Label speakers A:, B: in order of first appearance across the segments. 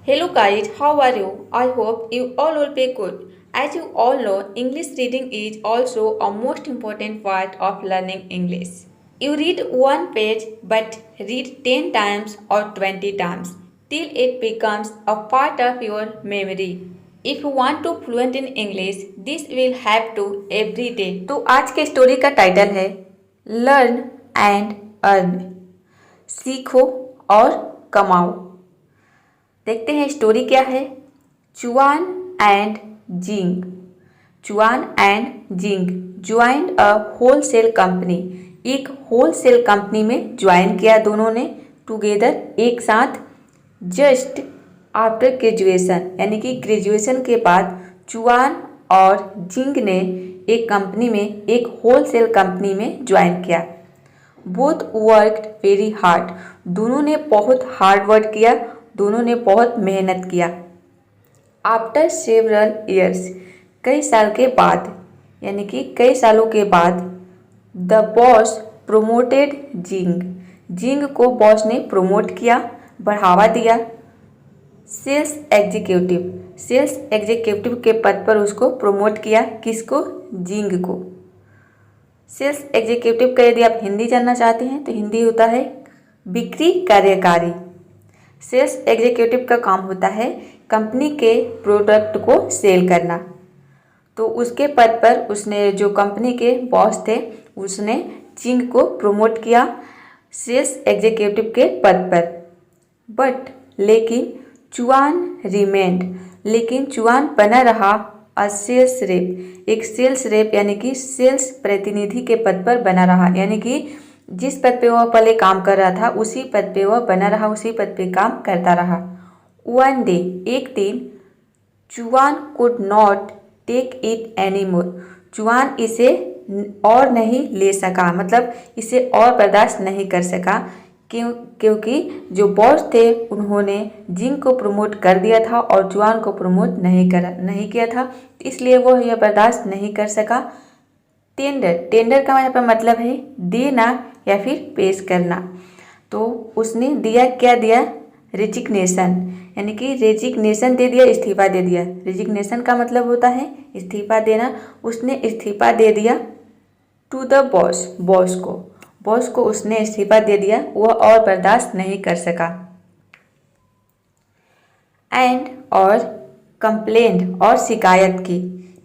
A: Hello guys, how are you? I hope you all will be good. As you all know, English reading is also a most important part of learning English. You read one page but read 10 times or 20 times till it becomes a part of your memory. If you want to fluent in English, this will have to every day. तो आज के story का title है learn and earn, सीखो और कमाओ। देखते हैं स्टोरी क्या है। चुआन and Jing. Chuan and Jing joined a wholesale company. एक होलसेल कंपनी में ज्वाइन किया दोनों ने टुगेदर, एक साथ। जस्ट आफ्टर ग्रेजुएशन, यानी कि ग्रेजुएशन के बाद चुआन और जिंग ने एक कंपनी में, एक होलसेल कंपनी में ज्वाइन किया। Both worked very hard. दोनों ने बहुत हार्ड वर्क किया, दोनों ने बहुत मेहनत किया। आफ्टर सेवरल ईयर्स, कई साल के बाद, यानी कि कई सालों के बाद, द बॉस प्रोमोटेड जिंग। जिंग को बॉस ने प्रोमोट किया, बढ़ावा दिया। सेल्स एग्जीक्यूटिव, सेल्स एग्जीक्यूटिव के पद पर उसको प्रोमोट किया। किसको? जिंग को। सेल्स एग्जीक्यूटिव का यदि आप हिंदी जानना चाहते हैं तो हिंदी होता है बिक्री कार्यकारी। सेल्स एग्जीक्यूटिव का काम होता है कंपनी के प्रोडक्ट को सेल करना। तो उसके पद पर उसने, जो कंपनी के बॉस थे, उसने जिंग को प्रमोट किया सेल्स एग्जीक्यूटिव के पद पर। बट लेकिन चुआन रिमेंड, लेकिन चुआन बना रहा अ सेल्स रेप, एक सेल्स रेप यानी कि सेल्स प्रतिनिधि के पद पर बना रहा। यानी कि जिस पद पे वह पहले काम कर रहा था उसी पद पे वह बना रहा, उसी पद पे काम करता रहा। वन डे, एक दिन, Chuan could not take it any more. Chuan इसे और नहीं ले सका, मतलब इसे और बर्दाश्त नहीं कर सका। क्योंकि जो बॉस थे उन्होंने जिंग को प्रमोट कर दिया था और चुआन को प्रमोट नहीं किया था, इसलिए वह यह बर्दाश्त नहीं कर सका। टेंडर, टेंडर का यहाँ पर मतलब है देना या फिर पेश करना। तो उसने दिया, क्या दिया? रेजिग्नेशन, यानी कि रेजिग्नेशन दे दिया, इस्तीफा दे दिया। रेजिग्नेशन का मतलब होता है इस्तीफा देना। उसने इस्तीफा दे दिया टू द बॉस, बॉस को उसने इस्तीफा दे दिया, वह और बर्दाश्त नहीं कर सका। एंड और कंप्लेंट, और शिकायत की।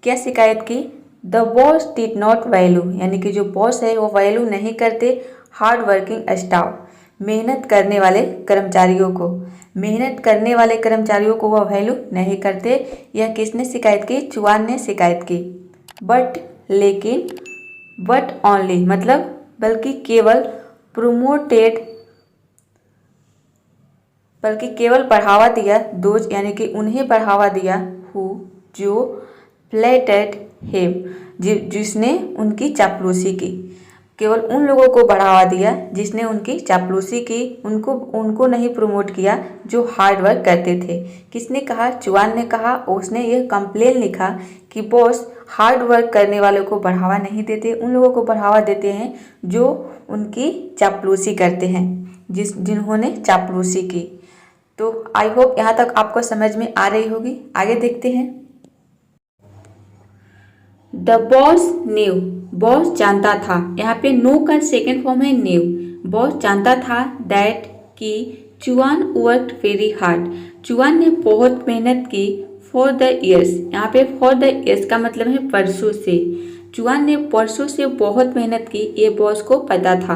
A: क्या शिकायत की? The boss did not value, यानी कि जो बॉस है वो वैल्यू नहीं करते हार्ड वर्किंग स्टाफ, मेहनत करने वाले कर्मचारियों को। मेहनत करने वाले कर्मचारियों को वह वैल्यू नहीं करते। यह किसने शिकायत की? चुआन ने शिकायत की। बट लेकिन, बट ओनली मतलब बल्कि केवल, प्रोमोटेड बल्कि केवल बढ़ावा दिया, दोज यानी कि उन्हें बढ़ावा दिया, हु जो फ्लैटेड हिम जिसने उनकी चापलूसी की। केवल उन लोगों को बढ़ावा दिया जिसने उनकी चापलूसी की, उनको नहीं प्रमोट किया जो हार्ड वर्क करते थे। किसने कहा? चुआन ने कहा। उसने यह कंप्लेन लिखा कि बॉस हार्ड वर्क करने वालों को बढ़ावा नहीं देते, उन लोगों को बढ़ावा देते हैं जो उनकी चापलूसी करते हैं, जिन्होंने चापलूसी की। तो आई होप यहाँ तक आपको समझ में आ रही होगी। आगे देखते हैं। द बॉस न्यू, बॉस जानता था। यहाँ पे नो का सेकेंड फॉर्म है न्यू। बॉस जानता था दैट कि चुआन वर्कड वेरी हार्ड, चुआन ने बहुत मेहनत की। फॉर द ईयर्स, यहाँ पे फॉर द ईयर्स का मतलब है परसों से। चुआन ने परसों से बहुत मेहनत की, ये बॉस को पता था।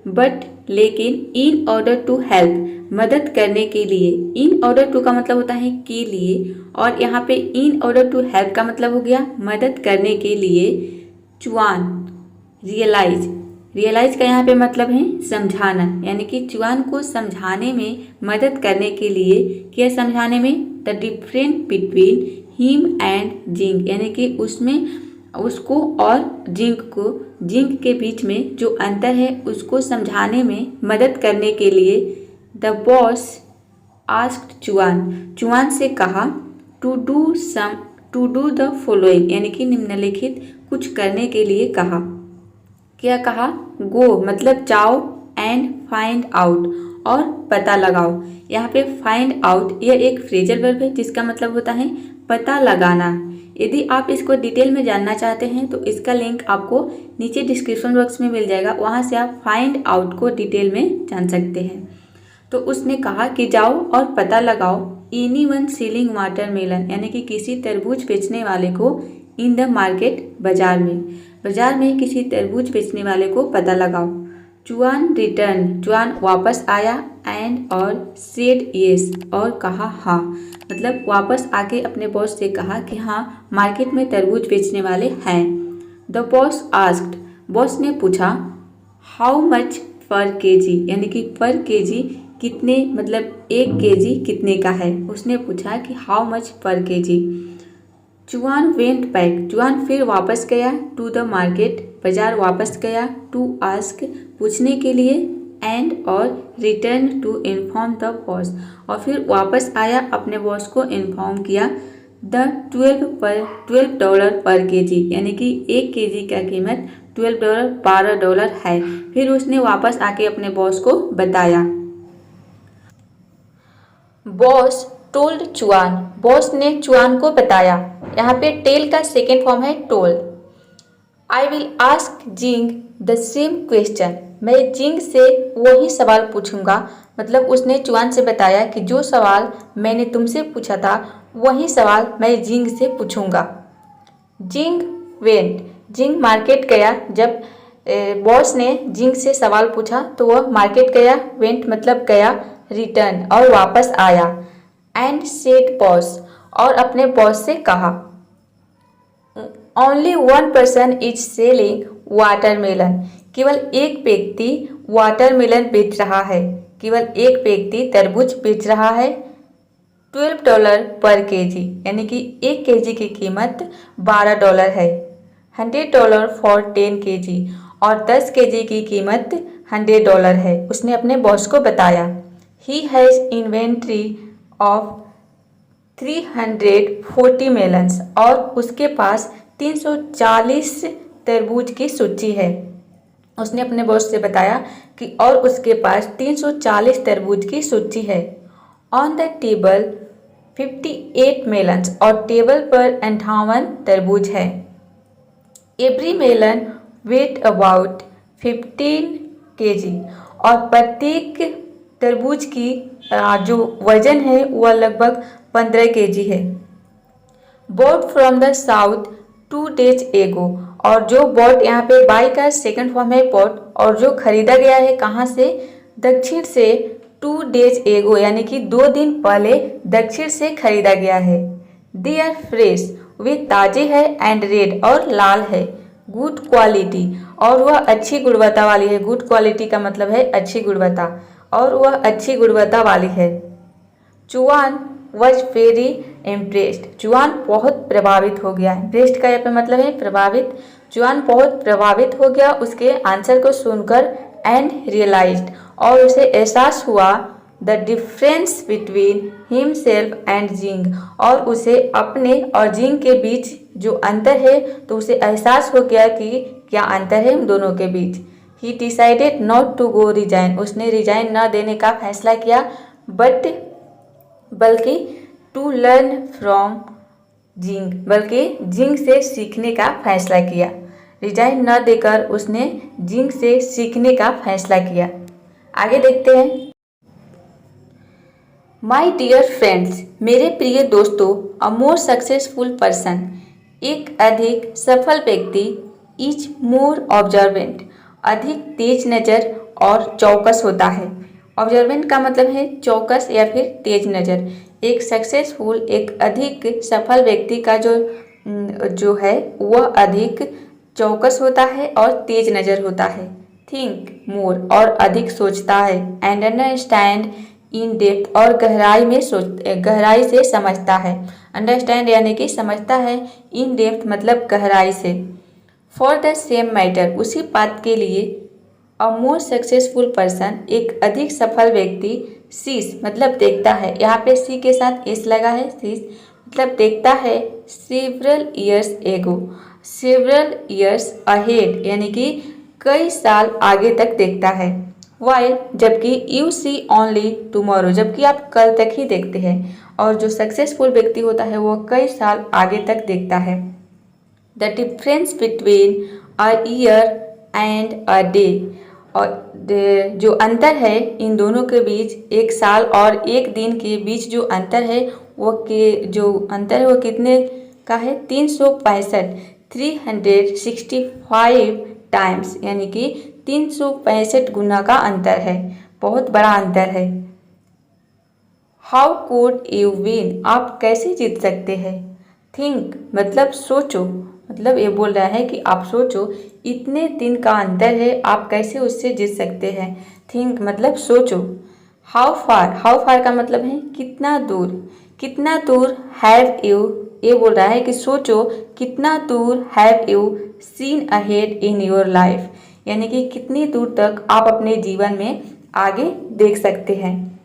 A: बट लेकिन, इन ऑर्डर टू हेल्प, मदद करने के लिए। इन ऑर्डर टू का मतलब होता है के लिए, और यहाँ पे इन ऑर्डर टू हेल्प का मतलब हो गया मदद करने के लिए। चुआन रियलाइज, रियलाइज का यहाँ पे मतलब है समझाना, यानी कि चुआन को समझाने में, मदद करने के लिए। क्या समझाने में? The different between him and Jing, यानी कि उसमें उसको और जिंग के बीच में जो अंतर है उसको समझाने में मदद करने के लिए। द बॉस आस्क्ड चुआन, चुआन से कहा टू डू द फॉलोइंग, यानी कि निम्नलिखित कुछ करने के लिए कहा। क्या कहा? गो मतलब जाओ, एंड फाइंड आउट, और पता लगाओ। यहाँ पे फाइंड आउट यह एक फ्रेजल वर्ब है जिसका मतलब होता है पता लगाना। यदि आप इसको डिटेल में जानना चाहते हैं तो इसका लिंक आपको नीचे डिस्क्रिप्शन बॉक्स में मिल जाएगा, वहाँ से आप फाइंड आउट को डिटेल में जान सकते हैं। तो उसने कहा कि जाओ और पता लगाओ एनीवन सेलिंग वाटरमेलन, यानी कि किसी तरबूज बेचने वाले को इन द मार्केट, बाजार में किसी तरबूज बेचने वाले को पता लगाओ। जुआन रिटर्न, जुआन वापस आया, एंड और सेड येस, और कहा हाँ, मतलब वापस आके अपने बॉस से कहा कि हाँ मार्केट में तरबूज बेचने वाले हैं। द बॉस आस्क्ड, बॉस ने पूछा हाउ मच पर केजी, यानी कि पर केजी कितने, मतलब 1 केजी कितने का है, उसने पूछा कि हाउ मच पर केजी। जुआन वेंट बैक, जुआन फिर वापस गया, टू द मार्केट, बाजार वापस गया, टू आस्क पूछने के लिए, एंड और return to inform the boss, और फिर वापस आया अपने बॉस को इन्फॉर्म किया। द $12 पर केजी, यानी कि 1 केजी का कीमत $12 $12 है। फिर उसने वापस आके अपने बॉस को बताया। बॉस टोल्ड चुआन, बॉस ने चुआन को बताया। यहाँ पे टेल का सेकेंड फॉर्म है told. I will ask Jing the same question, मैं जिंग से वही सवाल पूछूंगा। मतलब उसने चुआन से बताया कि जो सवाल मैंने तुमसे पूछा था वही सवाल मैं जिंग से पूछूंगा। जिंग वेंट, जिंग मार्केट गया। जब बॉस ने जिंग से सवाल पूछा तो वह मार्केट गया। वेंट मतलब गया, रिटर्न और वापस आया। एंड सेड बॉस, और अपने बॉस से कहा only 1 person is selling watermelon, केवल एक व्यक्ति वाटरमेलन बेच रहा है, केवल एक व्यक्ति तरबूज बेच रहा है। $12 पर केजी, यानी कि 1 केजी की कीमत $12 है। $100 फॉर 10 केजी, और 10 केजी की कीमत $100 है, उसने अपने बॉस को बताया। He has inventory of 340 melons, और उसके पास 340 तरबूज की सूची है। उसने अपने बॉस से बताया कि और उसके पास 340 तरबूज की सूची है। ऑन द टेबल 58 मेलन्स, और टेबल पर 58 तरबूज है। Every melon weight about 15 KG, और प्रत्येक तरबूज की जो वजन है वह लगभग 15 केजी है। Bought from the south 2 days एगो, और जो बॉट यहाँ पे बाई का सेकंड फॉर्म है बॉट, और जो खरीदा गया है कहाँ से, दक्षिण से। 2 days एगो, यानी कि 2 दिन पहले दक्षिण से खरीदा गया है। दे आर फ्रेश, वे ताजे है, एंड रेड और लाल है। गुड क्वालिटी, और वह अच्छी गुणवत्ता वाली है। गुड क्वालिटी का मतलब है अच्छी गुणवत्ता, और वह अच्छी गुणवत्ता वाली है। चुआन वॉज वेरी इम्प्रेस्ड, चुआन बहुत प्रभावित हो गया। इम्प्रेस्ड का यहाँ पे मतलब है प्रभावित। चुआन बहुत प्रभावित हो गया उसके आंसर को सुनकर। एंड रियलाइज्ड, और उसे एहसास हुआ the difference between himself and Jing, और उसे अपने और जिंग के बीच जो अंतर है तो उसे एहसास हो गया कि क्या अंतर है उन दोनों के बीच। He decided not to go resign, उसने रिजाइन न देने का फैसला किया, बल्कि टू लर्न फ्रॉम जिंग, बल्कि जिंग से सीखने का फैसला किया। रिजाइन न देकर उसने जिंग से सीखने का फैसला किया। आगे देखते हैं। माई डियर फ्रेंड्स, मेरे प्रिय दोस्तों, अ मोर सक्सेसफुल पर्सन, एक अधिक सफल व्यक्ति, इज मोर ऑब्जर्वेंट, अधिक तेज नज़र और चौकस होता है। ऑब्जर्वेंट का मतलब है चौकस या फिर तेज नज़र। एक सक्सेसफुल, एक अधिक सफल व्यक्ति का जो है वह अधिक चौकस होता है और तेज नज़र होता है। थिंक मोर, और अधिक सोचता है। एंड अंडरस्टैंड इन डेप्थ, और गहराई से समझता है। अंडरस्टैंड यानी कि समझता है, इन डेप्थ मतलब गहराई से। फॉर द सेम मैटर, उसी बात के लिए। अ मोर सक्सेसफुल पर्सन, एक अधिक सफल व्यक्ति। सीस मतलब देखता है, यहाँ पे सी के साथ एस लगा है। सीस मतलब देखता है। Several years ago, several years ahead, यानी कि कई साल आगे तक देखता है। वाइल जबकि यू सी ओनली टुमारो जबकि आप कल तक ही देखते हैं। और जो सक्सेसफुल व्यक्ति होता है वो कई साल आगे तक देखता है। The difference between a year and a day, और जो अंतर है इन दोनों के बीच, एक साल और एक दिन के बीच जो अंतर है वो कितने का है? 365, 365 टाइम्स, यानी कि 365 गुना का अंतर है। बहुत बड़ा अंतर है। हाउ कुड यू विन, आप कैसे जीत सकते हैं? थिंक मतलब सोचो, मतलब ये बोल रहा है कि आप सोचो, इतने दिन का अंतर है, आप कैसे उससे जीत सकते हैं। थिंक मतलब सोचो। हाउ फार का मतलब है कितना दूर। कितना दूर हैव यू, ये बोल रहा है कि सोचो कितना दूर have you seen ahead in your life, यानी कि कितनी दूर तक आप अपने जीवन में आगे देख सकते हैं।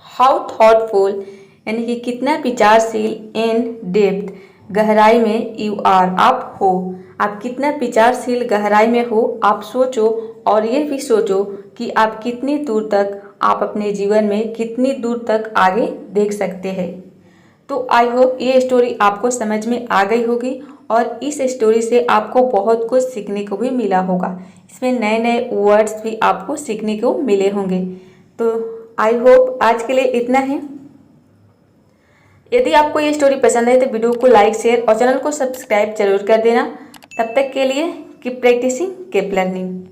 A: हाउ थॉटफुल, यानी कि कितना विचारशील, इन डेप्थ, गहराई में, यू आर, आप हो, आप कितना विचारशील गहराई में हो। आप सोचो और ये भी सोचो कि आप कितनी दूर तक, आप अपने जीवन में कितनी दूर तक आगे देख सकते हैं। तो आई होप ये स्टोरी आपको समझ में आ गई होगी और इस स्टोरी से आपको बहुत कुछ सीखने को भी मिला होगा। इसमें नए नए वर्ड्स भी आपको सीखने को मिले होंगे। तो आई होप आज के लिए इतना ही। यदि आपको ये स्टोरी पसंद है तो वीडियो को लाइक, शेयर और चैनल को सब्सक्राइब जरूर कर देना। तब तक के लिए कीप प्रैक्टिसिंग, कीप लर्निंग।